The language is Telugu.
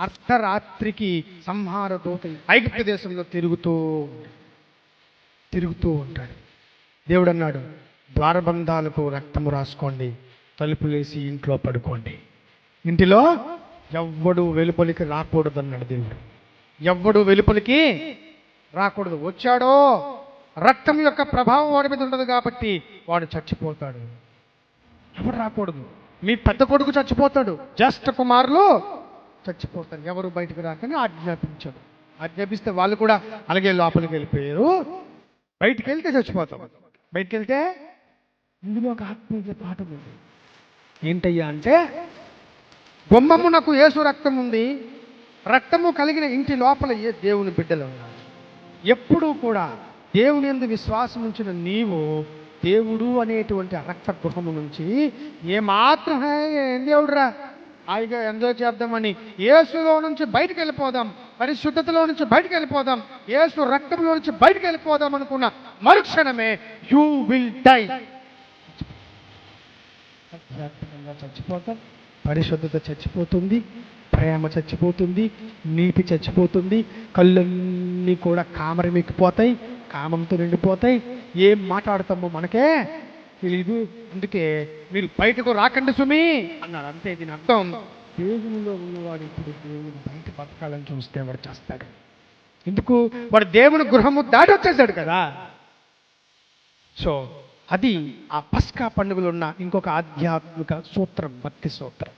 అర్ధరాత్రికి సంహార దూత ఐగుప్తు దేశంలో తిరుగుతూ ఉంటాడు. దేవుడు అన్నాడు, ద్వారబంధాలకు రక్తము రాసుకోండి, తలుపులేసి ఇంట్లో పడుకోండి, ఇంటిలో ఎవ్వడు వెలుపలికి రాకూడదు అన్నాడు దేవుడు. ఎవ్వడు వెలుపలికి రాకూడదు. వచ్చాడో రక్తం యొక్క ప్రభావం వాడి మీద ఉండదు కాబట్టి వాడు చచ్చిపోతాడు. ఎవరు రాకూడదు. మీ పెద్ద కొడుకు చచ్చిపోతాడు, జ్యేష్ఠ కుమారులు చచ్చిపోతారు. ఎవరు బయటకు రాకని ఆజ్ఞాపించాడు. ఆజ్ఞాపిస్తే వాళ్ళు కూడా అలాగే లోపలికి వెళ్ళిపోయారు. బయటికి వెళ్తే చచ్చిపోతాం. బయటికి వెళ్తే ఇందులో ఒక ఆత్మీయ పాఠం ఉంది. ఏంటయ్యా అంటే, గుమ్మమునకు యేసు రక్తం ఉంది, రక్తము కలిగిన ఇంటి లోపల దేవుని బిడ్డలు ఉన్నారు. ఎప్పుడూ కూడా దేవుని యందు విశ్వాసం ఉంచిన నీవు దేవుడు అనేటువంటి రక్త గృహము నుంచి ఏమాత్రం దేవుడురా హాయిగా ఎంజాయ్ చేద్దామని యేసులో నుంచి బయటకు వెళ్ళిపోదాం, పరిశుద్ధతలో నుంచి బయటకు వెళ్ళిపోదాం, యేసు రక్తంలో నుంచి బయటకు వెళ్ళిపోదాం అనుకున్న మరుక్షణమే యూ విల్ డై. చచ్చిపోతాం. పరిశుద్ధత చచ్చిపోతుంది, ప్రేమ చచ్చిపోతుంది, నీతి చచ్చిపోతుంది, కళ్ళన్నీ కూడా కామరమెక్కిపోతాయి, కామంతో నిండిపోతాయి. ఏం మాట్లాడతామో మనకే తెలీదు. అందుకే మీరు బయటకు రాకండి సుమి అన్నాడు. అంతే దీని అర్థం, దేవునిలో ఉన్నవాడు ఇప్పుడు దేవుని బయట బతకాలని చూస్తే వాడు చేస్తాడు. ఎందుకు? వాడు దేవుని గృహము దాటి వచ్చేసాడు కదా. సో అది ఆ పస్కా పండుగలో ఉన్న ఇంకొక ఆధ్యాత్మిక సూత్రం, భక్తి సూత్రం.